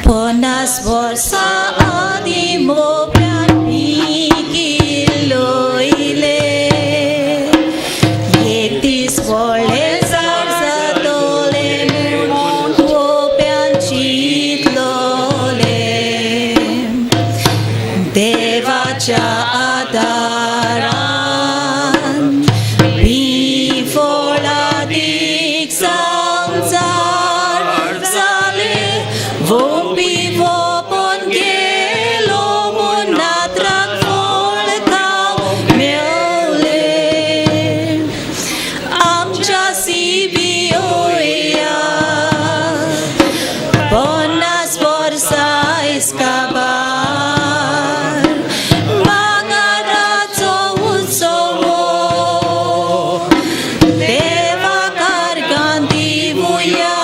Ponas vorsa adimo pianikiloile Yetis vole sarsatole muntuo piancitlole Devacha adaran before la diksangzar zale Vompi vopon gelo monatrak volkau miaule Amcha sibioia Ponas vorsa iskabar Mangaratso utsovo Deva karganti vuya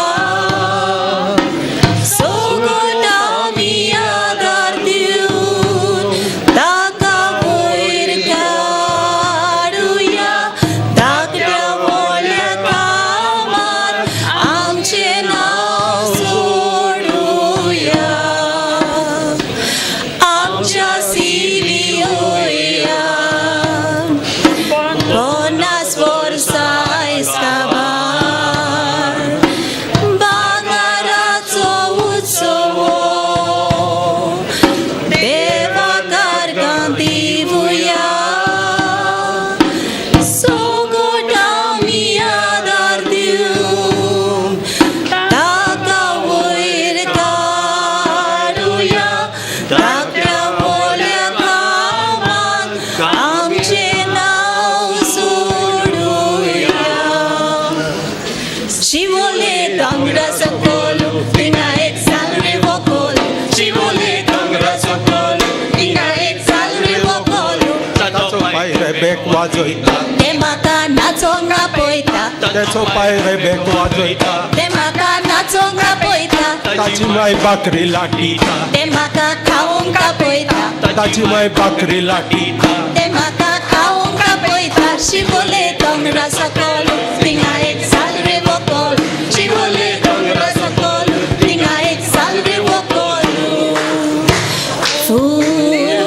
Shivole tangra sakolo, tinga exal revocolo. Shivole tangra sakolo, tinga exal revocolo. Tato pai rebek wajoita. Temaka natsonga poita. Tato pai rebek wajoita. Temaka natsonga poita. Tachi mai bakri latita. Temaka kaunga poita. Tachi mai bakri latita. Temaka kaunga poita. Shivole tangra sakolo, tinga exal revocolo. Shivole tangra sakolo, tinga exal revocolo.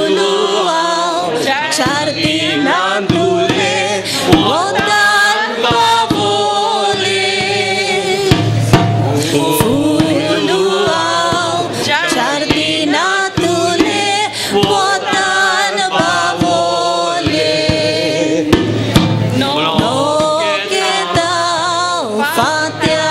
Fuluau charti nandule, otan pavole. Fuluau charti nandule, otan pavole. No ketau fatia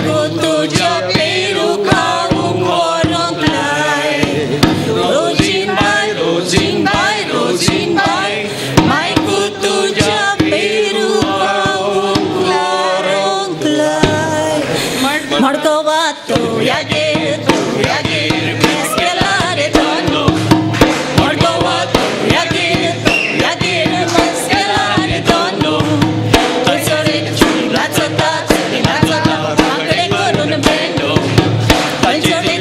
Maiko tuja peru kau korong lai. Rojin bai, Maiko tuja peru kau korong lai. Margavato yagir meskelare tono. Margavato yagir meskelare tono. Tosore ratsota makade korun bendo. Tosore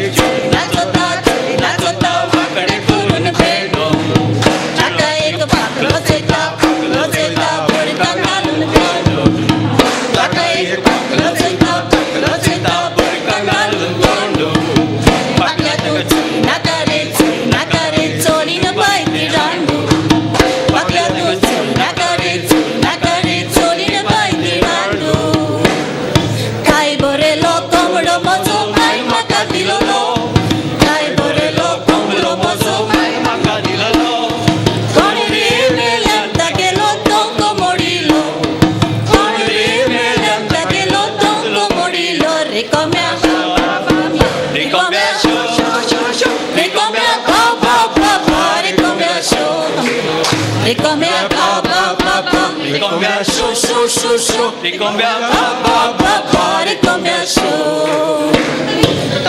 ratsota makade korun bendo. Chaka ek paklo seta puri kangalun bendo. Chaka ek paklo seta puri kangalun bendo. Pakya tu nakare chori na bai tirandu. Pakya tu nakare chori na bai tirandu. Kai bore lo komro mozo mai makadilo lo. Kai bore lo komro mozo mai makadilo lo. Kore me lanta ke lo tongo morilo. Kore me lanta ke lo tongo morilo. Recomia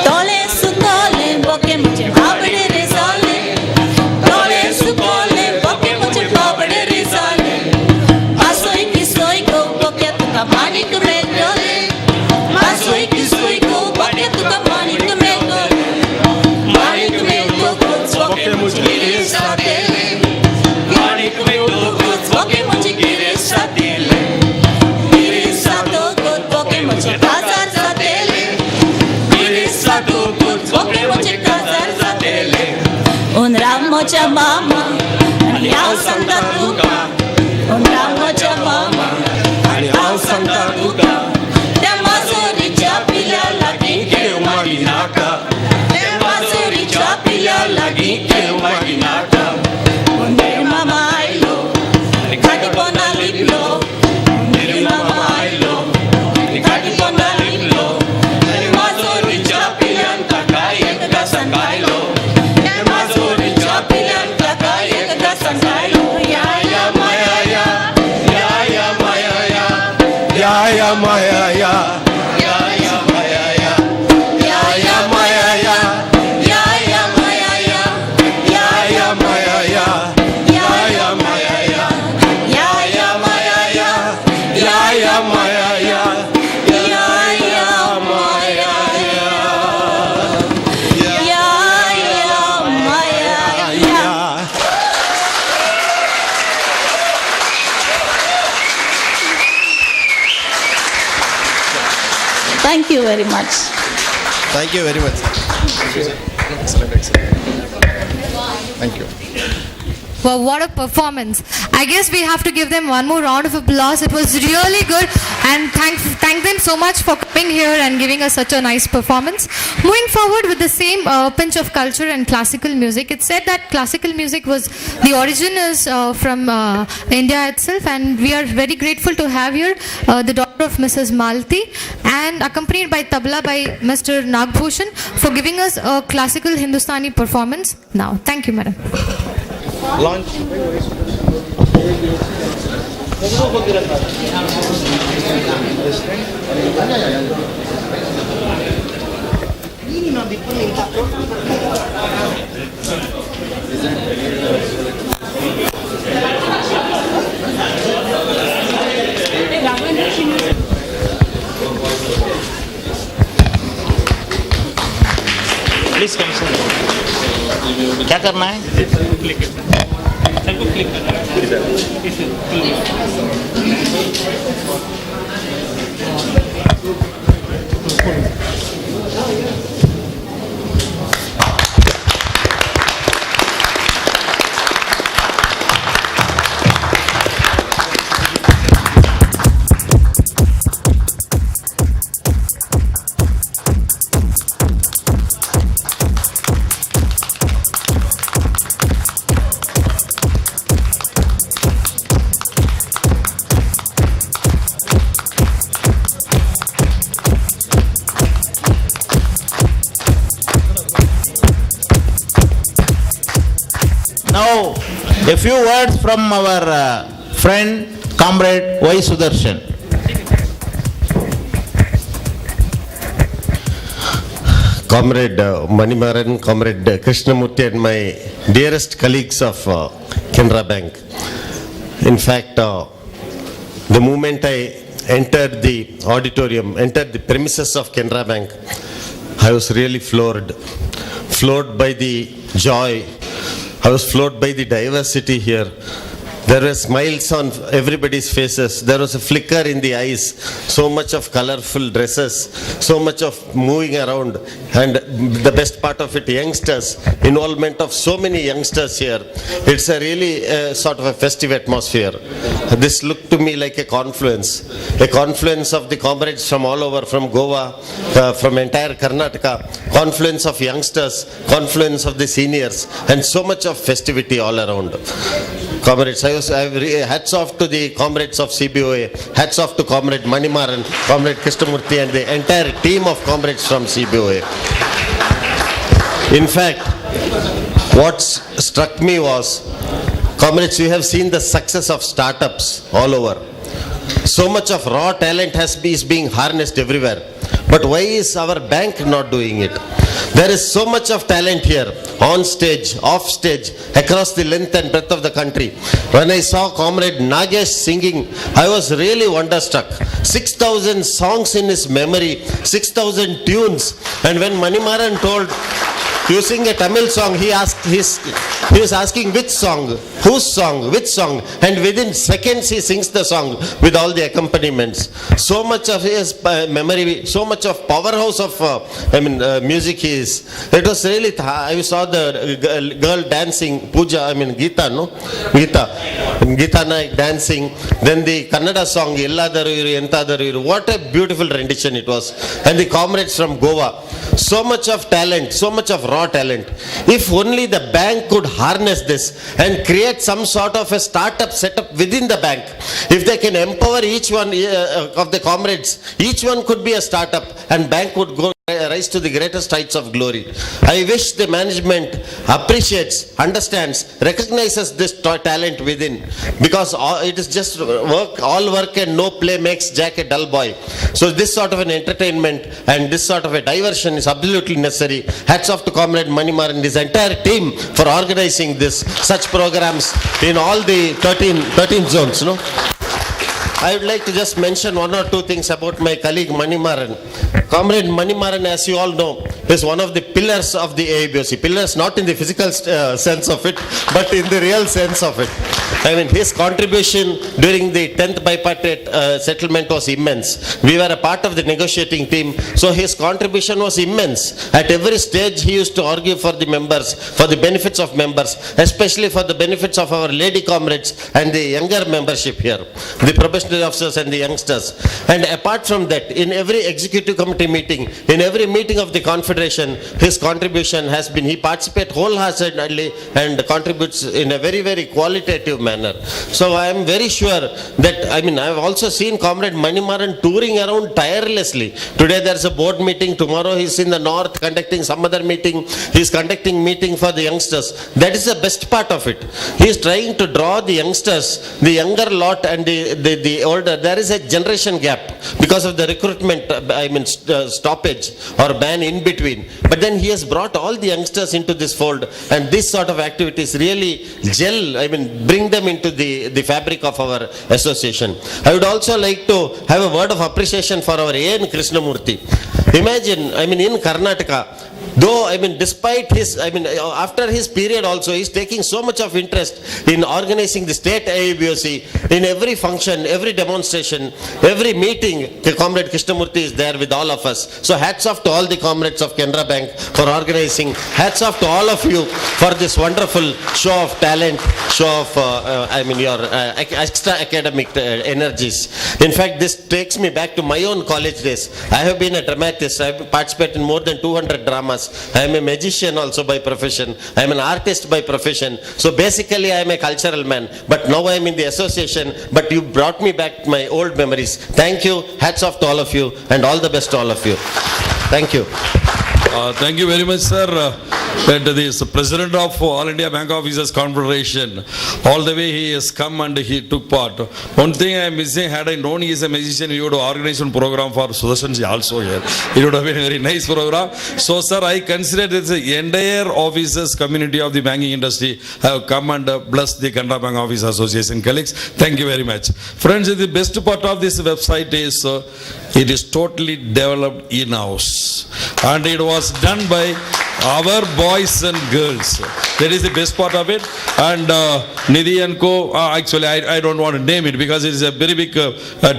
Tole su tole boke mujhe babde risale. Tole su tole boke mujhe babde risale. Asoi ki soi ko boke tu ka manik me dole. Asoi ki soi ko boke tu ka manik me dole. Manik me to boke mujhe risale. Manik me to boke mujhe risale. Mere sato ko boke mujhe bazar satele. Mere sato ko boke mujhe bazar satele. Un ramo cha mama ani au santa tuka. Un ramo cha mama ani au santa tuka. Demazuri cha pila lagi ke umaginaka. Demazuri cha pila lagi ke umaginaka. Unir mama ailo nikati pona liplo. Unir mama ailo nikati pona liplo. Demazuri cha pila takai ekga sangailo. Demazuri cha pila takai ekga sangailo. Ya maya ya maya ya. Ya maya ya. Ya maya ya. Ya maya ya. Ya maya ya. Ya maya ya. Ya maya ya. Ya maya ya. Ya maya ya. Thank you very much. Thank you very much. Excellent. Thank you. Wow, what a performance. I guess we have to give them one more round of applause. It was really good, and thank them so much for coming here and giving us such a nice performance. Moving forward with the same pinch of culture and classical music, it's said that classical music was, the origin is from India itself, and we are very grateful to have here the daughter of Mrs. Malti, and accompanied by tabla by Mr. Nagbhushan, for giving us a classical Hindustani performance now. Thank you, madam. Launch. Please come से क्या करना है सबको click करना है Now, a few words from our friend, comrade Y. Sudarshan. Comrade Manimaran, Comrade Krishnamurti, and my dearest colleagues of Canara Bank. In fact, the moment I entered the auditorium, entered the premises of Canara Bank, I was really floored by the joy. I was floored by the diversity here. There were smiles on everybody's faces. There was a flicker in the eyes. So much of colorful dresses, so much of moving around. And the best part of it, youngsters, involvement of so many youngsters here. It's a really sort of a festive atmosphere. This looked to me like a confluence of the comrades from all over, from Goa, from entire Karnataka, confluence of youngsters, confluence of the seniors, and so much of festivity all around. Comrades, hats off to the comrades of CBOA, hats off to Comrade Manimaran, Comrade Krishnamurti, and the entire team of comrades from CBOA. In fact, what struck me was, comrades, you have seen the success of startups all over. So much of raw talent is being harnessed everywhere. But why is our bank not doing it? There is so much of talent here, on stage, off stage, across the length and breadth of the country. When I saw Comrade Nagesh singing, I was really wonderstruck. 6,000 songs in his memory, 6,000 tunes. And when Manimaran told, you sing a Tamil song, he was asking which song, whose song, which song, and within seconds he sings the song with all the accompaniments. So much of his memory, so much of powerhouse of music he is. It was really, I saw the girl dancing, Geeta Naik dancing, then the Kannada song, Elladaru Iru, Entadaru Iru. What a beautiful rendition it was. And the comrades from Goa. So much of talent, so much of raw talent. If only the bank could harness this and create some sort of a startup setup within the bank. If they can empower each one of the comrades, each one could be a startup and bank would rise to the greatest heights of glory. I wish the management appreciates, understands, recognizes this talent within, because it is just work, all work and no play makes Jack a dull boy. So this sort of an entertainment and this sort of a diversion is absolutely necessary. Hats off to Comrade Manimaran and his entire team for organizing such programs in all the 13 zones. No? I would like to just mention one or two things about my colleague Manimaran. Comrade Manimaran, as you all know, is one of the pillars of the AIBOC. Pillars not in the physical sense of it, but in the real sense of it. I mean, his contribution during the 10th bipartite settlement was immense. We were a part of the negotiating team, so his contribution was immense. At every stage, he used to argue for the members, for the benefits of members, especially for the benefits of our lady comrades and the younger membership here, the probationary officers and the youngsters. And apart from that, in every executive committee meeting, in every meeting of the Confederation, his contribution has been, he participates wholeheartedly and contributes in a very, very qualitative manner. So I am very sure that, I have also seen Comrade Manimaran touring around tirelessly. Today there is a board meeting, tomorrow he is in the north conducting some other meeting, he is conducting meeting for the youngsters. That is the best part of it. He is trying to draw the youngsters, the younger lot and the older. There is a generation gap because of the recruitment, stoppage or ban in between. But then he has brought all the youngsters into this fold, and this sort of activities really bring them into the fabric of our association. I would also like to have a word of appreciation for our A.N. Krishnamurti. Imagine, in Karnataka, though, despite his, after his period also, he's taking so much of interest in organizing the state AIBOC. In every function, every demonstration, every meeting, Comrade Krishnamurti is there with all of us. So hats off to all the comrades of Canara Bank for organizing. Hats off to all of you for this wonderful show of talent, show of, your extra academic energies. In fact, this takes me back to my own college days. I have been a dramatist. I have participated in more than 200 dramas. I am a magician also by profession. I am an artist by profession. So basically I am a cultural man. But now I am in the association. But you brought me back my old memories. Thank you. Hats off to all of you. And all the best to all of you. Thank you. Thank you very much, sir. that this president of All India Bank Officers Confederation, all the way he has come and he took part. One thing I am missing, had I known he is a musician, he would have organized one program for Sudarshan also here. It would have been a very nice program. So sir, I consider this the entire officers community of the banking industry have come and blessed the Canara Bank Officers Association colleagues. Thank you very much. Friends, the best part of this website is it is totally developed in-house and it was done by our boys and girls. That is the best part of it. And Nidhi and Co, actually I don't want to name it because it is a very big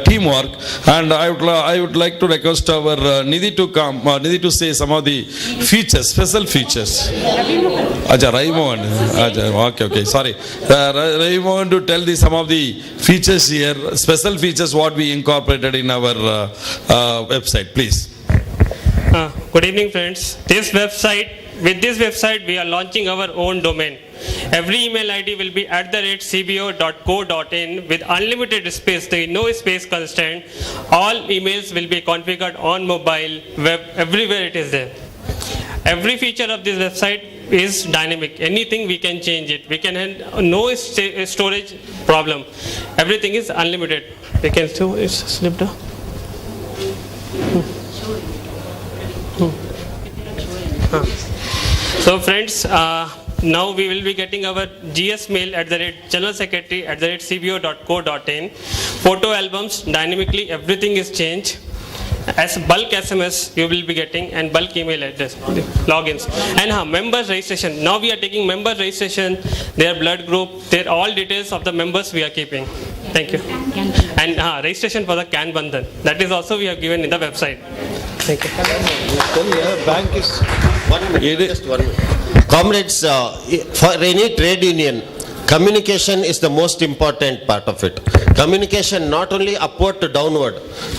teamwork. And I would like to request our Nidhi to come, Nidhi to say some of the features, special features. Acha, Raimohan. Okay, sorry. Raimohan to tell some of the features here, special features what we incorporated in our website, please. Good evening, friends. With this website, we are launching our own domain. Every email ID will be @cbo.co.in with unlimited space. There is no space constraint. All emails will be configured on mobile, web, everywhere it is there. Every feature of this website is dynamic. Anything we can change it. We can have no storage problem. Everything is unlimited. We can still slip down. So friends, now we will be getting our GS mail @generalsecretary@cbo.co.in. Photo albums dynamically, everything is changed. As bulk SMS you will be getting and bulk email address, logins. And members registration. Now we are taking member registration, their blood group, their all details of the members we are keeping. Thank you. And registration for the Can Bandhan. That is also we have given in the website. Thank you. Bank is 1 minute, just 1 minute. Comrades, for any trade union, communication is the most important part of it. Communication not only upward to downward.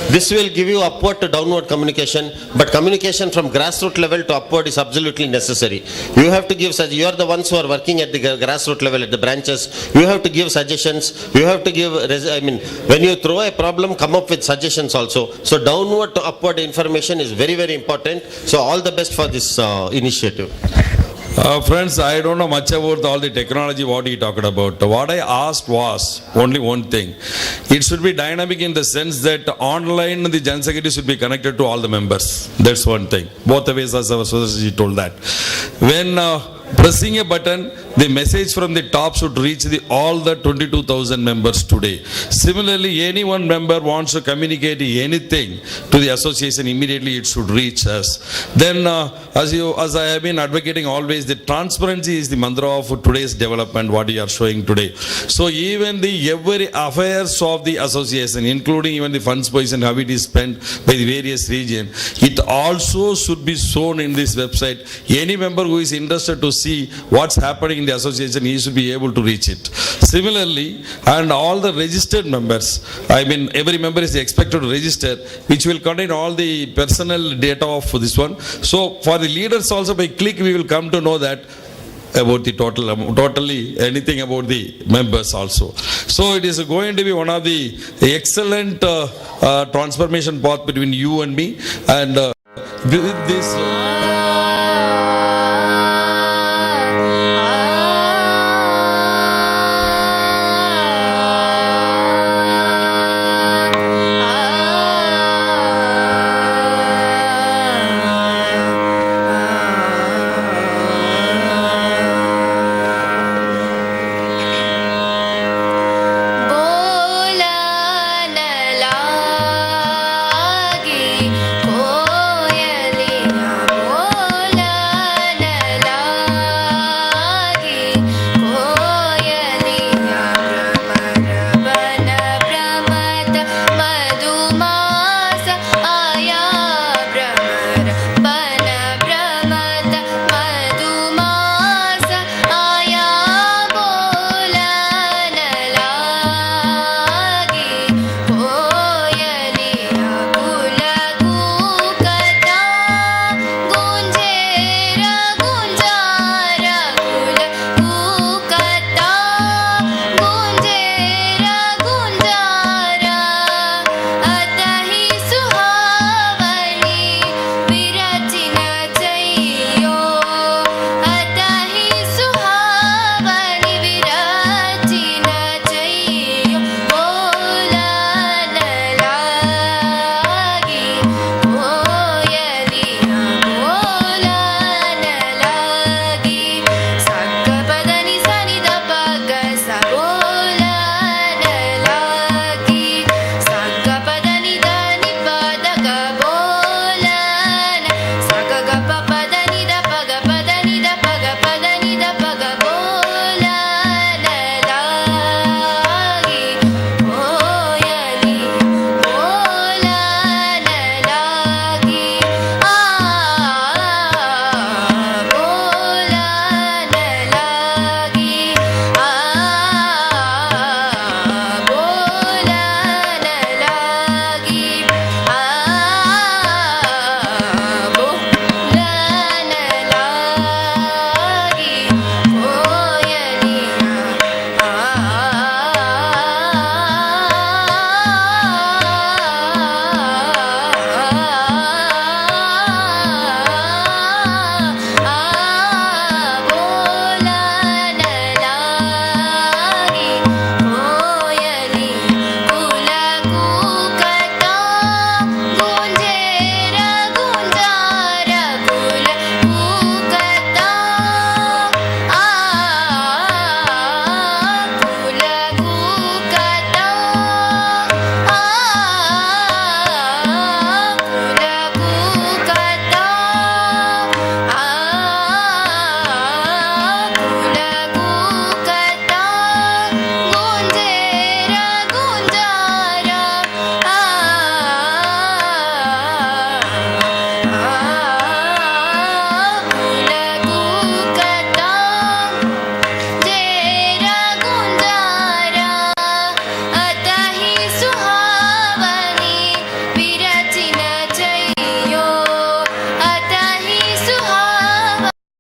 This will give you upward to downward communication, but communication from grassroots level to upward is absolutely necessary. You have to give, you are the ones who are working at the grassroots level, at the branches. You have to give suggestions. You have to give, when you throw a problem, come up with suggestions also. So downward to upward information is very, very important. So all the best for this initiative. Friends, I don't know much about all the technology what he talked about. What I asked was only one thing. It should be dynamic in the sense that online the General Secretary should be connected to all the members. That's one thing. Both the ways as our Sudarshan told that. When pressing a button, the message from the top should reach all the 22,000 members today. Similarly, any one member wants to communicate anything to the association, immediately it should reach us. Then, as I have been advocating always, the transparency is the mantra of today's development, what you are showing today. So even the every affairs of the association, including even the funds position, how it is spent by the various regions, it also should be shown in this website. Any member who is interested to see what's happening in the association, he should be able to reach it. Similarly, and all the registered members, every member is expected to register, which will contain all the personal data of this one. So for the leaders also, by click we will come to know that about the totally anything about the members also. So it is going to be one of the excellent transformation path between you and me, and with this